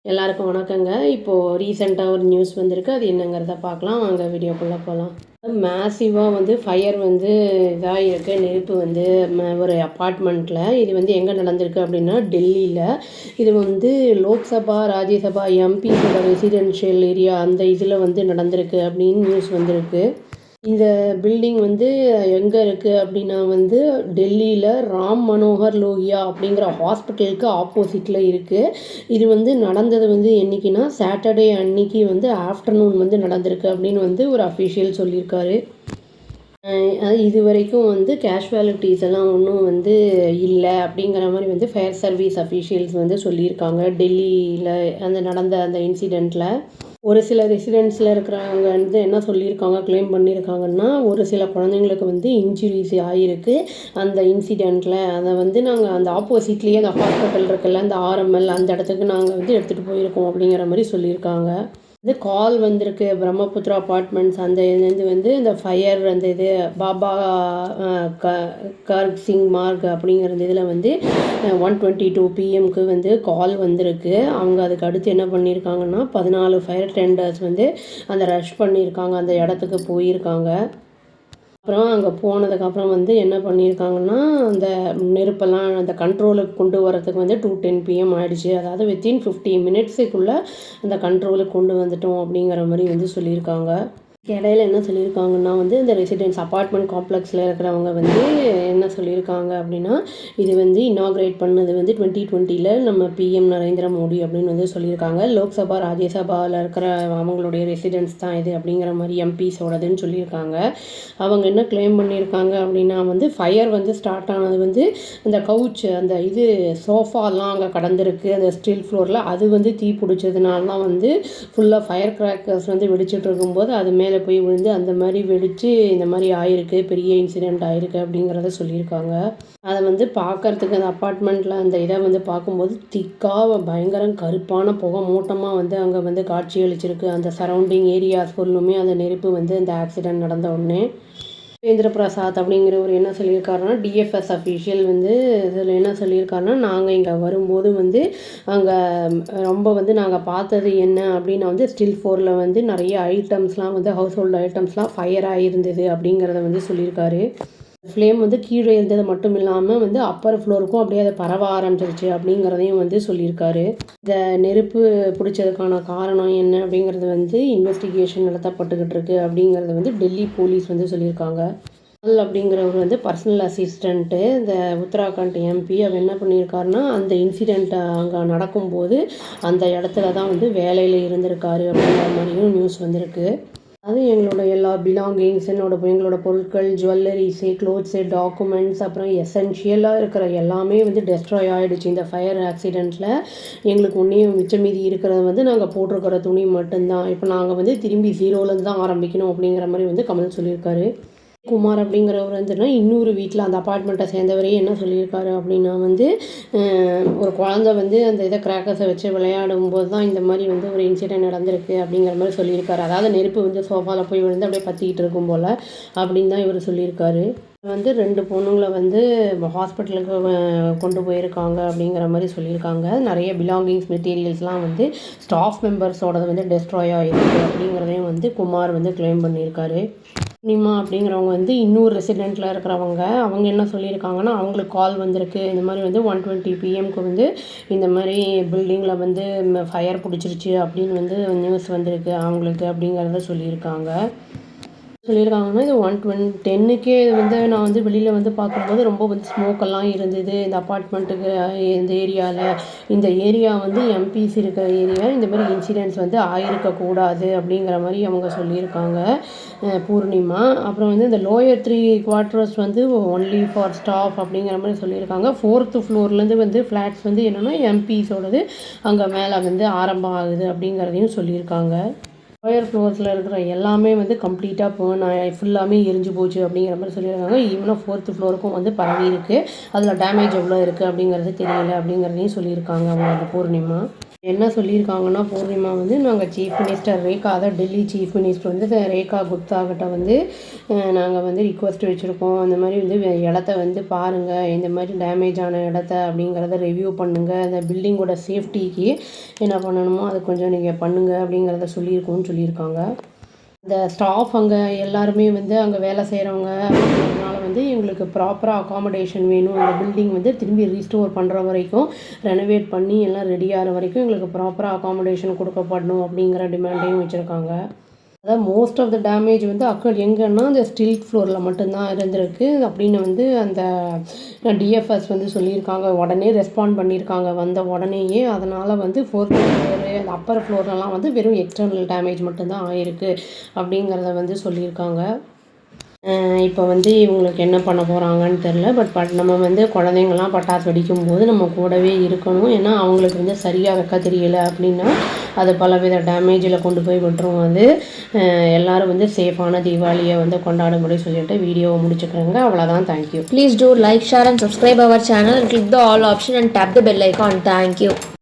எல்லாருக்கும் வணக்கங்க. இப்போது ரீசெண்டாக ஒரு நியூஸ் வந்திருக்கு. அது என்னங்கிறத பார்க்கலாம். வாங்க வீடியோக்குள்ளே போகலாம். மேசிவாக ஃபயர் இதாகிருக்கு. நெருப்பு ஒரு அப்பார்ட்மெண்ட்டில். இது எங்கே நடந்திருக்கு அப்படின்னா டெல்லியில். இது லோக்சபா ராஜ்யசபா எம்பிஸோட ரெசிடென்ஷியல் ஏரியா அந்த இதில் நடந்திருக்கு அப்படின்னு நியூஸ் வந்திருக்கு. இந்த பில்டிங் எங்கே இருக்குது அப்படின்னா டெல்லியில் ராம் மனோகர் லோகியா அப்படிங்கிற ஹாஸ்பிட்டலுக்கு ஆப்போசிட்டில் இருக்குது. இது நடந்தது என்றைக்குன்னா சாட்டர்டே அன்னைக்கு ஆஃப்டர்நூன் நடந்திருக்கு அப்படின்னு ஒரு அஃபிஷியல் சொல்லியிருக்காரு. இது வரைக்கும் கேஷுவாலிட்டிஸ் எல்லாம் ஒன்றும் இல்லை அப்படிங்கிற மாதிரி ஃபயர் சர்வீஸ் அஃபிஷியல்ஸ் சொல்லியிருக்காங்க. டெல்லியில் நடந்த அந்த இன்சிடெண்ட்டில் ஒரு சில ரெசிடென்ட்ஸில் இருக்கிறவங்க என்ன சொல்லியிருக்காங்க, கிளைம் பண்ணியிருக்காங்கன்னா, ஒரு சில குழந்தைங்களுக்கு இன்ஜுரிஸ் ஆகிருக்கு அந்த இன்சிடெண்ட்டில். அதை நாங்கள் அந்த ஆப்போசிட்லேயே அந்த ஹாஸ்பிட்டல் இருக்குல்ல, அந்த ஆர்எம்எல் அந்த இடத்துக்கு நாங்கள் எடுத்துகிட்டு போயிருக்கோம் அப்படிங்கிற மாதிரி சொல்லியிருக்காங்க. கால் வந்திருக்கு பிரம்மபுத்திரா அப்பார்ட்மெண்ட்ஸ் அந்த இதுலேருந்து இந்த ஃபயர் அந்த இது பாபா கர்க் சிங் மார்க் அப்படிங்கிற இதில் 1:22 PM கால் வந்திருக்கு. அவங்க அதுக்கு அடுத்து என்ன பண்ணியிருக்காங்கன்னா 14 ஃபயர் டெண்டர்ஸ் அந்த ரஷ் பண்ணியிருக்காங்க, அந்த இடத்துக்கு போயிருக்காங்க. அப்புறம் அங்கே போனதுக்கப்புறம் என்ன பண்ணியிருக்காங்கன்னா அந்த நெருப்பெல்லாம் அந்த கண்ட்ரோலுக்கு கொண்டு வரதுக்கு 2:10 PM ஆகிடுச்சு. அதாவது வித்தின் 50 மினிட்ஸுக்குள்ளே அந்த கண்ட்ரோலுக்கு கொண்டு வந்துட்டோம் அப்படிங்கிற மாதிரி சொல்லியிருக்காங்க. இடையில என்ன சொல்லியிருக்காங்கன்னா இந்த ரெசிடென்ஸ் அப்பார்ட்மெண்ட் காம்ப்ளெக்ஸில் இருக்கிறவங்க என்ன சொல்லியிருக்காங்க அப்படின்னா, இது இனாக்ரேட் பண்ணது 2020 நம்ம PM நரேந்திர மோடி அப்படின்னு சொல்லியிருக்காங்க. லோக்சபா ராஜ்யசபாவில் இருக்கிற அவங்களுடைய ரெசிடென்ஸ் தான் இது அப்படிங்கிற மாதிரி எம்பிஸோடதுன்னு சொல்லியிருக்காங்க. அவங்க என்ன கிளைம் பண்ணியிருக்காங்க அப்படின்னா ஃபயர் ஸ்டார்ட் ஆனது அந்த கவுச் அந்த இது சோஃபாலாம் அங்கே கடந்திருக்கு அந்த ஸ்டீல் ஃப்ளோரில். அது தீ பிடிச்சதுனால தான் ஃபுல்லாக ஃபயர் கிராக்கர்ஸ் வெடிச்சிட்டு இருக்கும்போது அது மேலே போய் விழுந்து அந்த மாதிரி வெடித்து இந்த மாதிரி ஆயிருக்கு, பெரிய இன்சிடெண்ட் ஆயிருக்கு அப்படிங்கிறத சொல்லியிருக்காங்க. அதை பார்க்குறதுக்கு அந்த அப்பார்ட்மெண்ட்டில் அந்த இதை பார்க்கும்போது திக்காக பயங்கரம் கருப்பான புகை மூட்டமாக அங்கே காட்சி அளிச்சிருக்கு. அந்த சரௌண்டிங் ஏரியாஸ் ஃபுல்லுமே அந்த நெருப்பு அந்த ஆக்சிடெண்ட் நடந்த உடனே தேவேந்திர பிரசாத் அப்படிங்கிறவர் என்ன சொல்லியிருக்காருன்னா, டிஎஃப்எஸ் அஃபீஷியல் இதில் என்ன சொல்லியிருக்காருன்னா, நாங்கள் இங்கே வரும்போது அங்கே ரொம்ப நாங்கள் பார்த்தது என்ன அப்படின்னா ஸ்டில் ஃபோரில் நிறைய ஐட்டம்ஸ்லாம் ஹவுஸ் ஹோல்டு ஐட்டம்ஸ்லாம் ஃபயர் ஆகியிருந்தது அப்படிங்கிறத சொல்லியிருக்காரு. ஃப்ளேம் கீழே இருந்தது மட்டும் இல்லாமல் அப்பர் ஃப்ளோருக்கும் அப்படியே அதை பரவ ஆரம்பிச்சிருச்சு அப்படிங்கிறதையும் சொல்லியிருக்காரு. இந்த நெருப்பு பிடிச்சதுக்கான காரணம் என்ன அப்படிங்கிறது இன்வெஸ்டிகேஷன் நடத்தப்பட்டுக்கிட்டு இருக்கு அப்படிங்கிறது டெல்லி போலீஸ் சொல்லியிருக்காங்க. அப்படிங்கிறவர் பர்சனல் அசிஸ்டண்ட்டு இந்த உத்தராகண்ட் எம்பி. அவர் என்ன பண்ணியிருக்காருன்னா அந்த இன்சிடெண்ட் அங்கே நடக்கும்போது அந்த இடத்துல தான் வேலையில் இருந்திருக்காரு அப்படிங்கிற மாதிரியும் நியூஸ் வந்திருக்கு. அது எங்களோட எல்லா பிலாங்கிங்ஸ் எங்களோட பொருட்கள், ஜுவல்லரிஸு, க்ளோத்ஸு, டாக்குமெண்ட்ஸ், அப்புறம் எசென்ஷியலாக இருக்கிற எல்லாமே டெஸ்ட்ராய் ஆகிடுச்சு இந்த ஃபயர் ஆக்சிடெண்ட்டில். எங்களுக்கு ஒன்றையும் மிச்சம் மீதி இருக்கிறது நாங்கள் போட்டிருக்கிற துணி மட்டும்தான். இப்போ நாங்கள் திரும்பி ஜீரோலேருந்து தான் ஆரம்பிக்கணும் அப்படிங்கிற மாதிரி கமல் சொல்லியிருக்காரு. குமார் அப்படிங்கிறவர் இன்னொரு வீட்டில் அந்த அப்பார்ட்மெண்ட்டை சேர்ந்தவரே என்ன சொல்லியிருக்காரு அப்படின்னா ஒரு குழந்தை அந்த இதை கிராக்கர்ஸை வச்சு விளையாடும்போது தான் இந்த மாதிரி ஒரு இன்சிடெண்ட் நடந்திருக்கு அப்படிங்கிற மாதிரி சொல்லியிருக்காரு. அதாவது நெருப்பு சோஃபாவில் போய் விழுந்து அப்படியே பற்றிக்கிட்டு இருக்கும் போல் அப்படின்னு தான் இவர் சொல்லியிருக்காரு. 2 பொண்ணுங்களை ஹாஸ்பிட்டலுக்கு கொண்டு போயிருக்காங்க அப்படிங்கிற மாதிரி சொல்லியிருக்காங்க. நிறைய பிலாங்கிங்ஸ் மெட்டீரியல்ஸ்லாம் ஸ்டாஃப் மெம்பர்ஸோடது டெஸ்ட்ராய் ஆகிருக்கு அப்படிங்கிறதையும் குமார் கிளைம் பண்ணியிருக்காரு. நிமா அப்படிங்கிறவங்க இன்னொரு ரெசிடெண்ட்டில் இருக்கிறவங்க அவங்க என்ன சொல்லியிருக்காங்கன்னா, அவங்களுக்கு கால் வந்திருக்கு இந்த மாதிரி 1:20 PMக்கு இந்த மாதிரி பில்டிங்கில் ஃபயர் பிடிச்சிருச்சு அப்படின்னு நியூஸ் வந்திருக்கு அவங்களுக்கு அப்படிங்கிறத சொல்லியிருக்காங்கன்னா, இது 10க்கே நான் வெளியில் பார்க்கும்போது ரொம்ப ஸ்மோக்கெல்லாம் இருந்தது இந்த அப்பார்ட்மெண்ட்டுக்கு இந்த ஏரியாவில். இந்த ஏரியா எம்பிஸ் இருக்கிற ஏரியா. இந்த மாதிரி இன்சிடெண்ட்ஸ் ஆகிருக்கக்கூடாது அப்படிங்கிற மாதிரி அவங்க சொல்லியிருக்காங்க பூர்ணிமா. அப்புறம் இந்த lower 3 quarters only for staff அப்படிங்கிற மாதிரி சொல்லியிருக்காங்க. 4th ஃப்ளோர்லேருந்து ஃப்ளாட்ஸ் என்னென்னா எம்பிஸோடது அங்கே மேலே ஆரம்பம் ஆகுது அப்படிங்கிறதையும் சொல்லியிருக்காங்க. லோயர் ஃப்ளோர்ஸில் இருக்கிற எல்லாமே கம்ப்ளீட்டாக ஃபுல்லாமே எரிஞ்சு போச்சு அப்படிங்கிற மாதிரி சொல்லியிருக்காங்க. ஈவனாக 4th ஃப்ளோருக்கும் பரவி இருக்குது. அதில் டேமேஜ் எவ்வளோ இருக்குது அப்படிங்கிறது தெரியல அப்படிங்கிறதையும் சொல்லியிருக்காங்க அவங்க பூர்ணிமா. என்ன சொல்லியிருக்காங்கன்னா பூர்ணிமா வந்து நாங்கள் சீஃப் மினிஸ்டர் ரேகா, அதாவது டெல்லி சீஃப் மினிஸ்டர் வந்து ரேகா குப்தா கிட்ட வந்து நாங்கள் வந்து ரிக்வெஸ்ட் வச்சுருக்கோம். இந்த மாதிரி வந்து இடத்த வந்து பாருங்கள், இந்த மாதிரி டேமேஜ் ஆன இடத்த அப்படிங்கிறத ரிவ்யூ பண்ணுங்கள், அந்த பில்டிங்கோட சேஃப்டிக்கு என்ன பண்ணணுமோ அதை கொஞ்சம் நீங்கள் பண்ணுங்கள் அப்படிங்கிறத சொல்லியிருக்கோன்னு சொல்லியிருக்காங்க. இந்த ஸ்டாஃப் அங்கே எல்லாருமே வந்து அங்கே வேலை செய்கிறவங்க அப்படிங்கிறதுனால வந்து எங்களுக்கு ப்ராப்பராக அகாமடேஷன் வேணும். அந்த பில்டிங் வந்து திரும்பி ரீஸ்டோர் பண்ணுற வரைக்கும், ரெனோவேட் பண்ணி எல்லாம் ரெடி ஆகிற வரைக்கும் எங்களுக்கு ப்ராப்பராக அகாமடேஷன் கொடுக்கப்படணும் அப்படிங்கிற டிமாண்டையும் வச்சுருக்காங்க. அதாவது மோஸ்ட் ஆஃப் த டேமேஜ் வந்து அக்கர் எங்கன்னா அந்த ஸ்டில் ஃப்ளோரில் மட்டும்தான் இருந்திருக்கு அப்படின்னு வந்து அந்த டிஎஃப்எஸ் வந்து சொல்லியிருக்காங்க. உடனே ரெஸ்பாண்ட் பண்ணியிருக்காங்க வந்த உடனேயே. அதனால் வந்து 4th ஃப்ளோரு, அந்த அப்பர் ஃப்ளோர்லலாம் வந்து வெறும் எக்ஸ்டர்னல் டேமேஜ் மட்டும்தான் ஆயிருக்கு அப்படிங்கிறத வந்து சொல்லியிருக்காங்க. இப்போ வந்து இவங்களுக்கு என்ன பண்ண போகிறாங்கன்னு தெரில. நம்ம வந்து குழந்தைங்கள்லாம் பட்டாசு வெடிக்கும்போது நம்ம கூடவே இருக்கணும். ஏன்னா அவங்களுக்கு வந்து சரியாக வைக்க தெரியல அப்படின்னா அது பலவித டேமேஜில் கொண்டு போய் விட்டுரும். அது எல்லோரும் வந்து சேஃபான தீபாவளியை வந்து கொண்டாடும்படி சொல்லிட்டு வீடியோவை முடிச்சுக்கிறேங்க. அவ்வளோதான். Thank you. Please do like, share and subscribe our channel and click the all option and tap the bell icon. Thank you.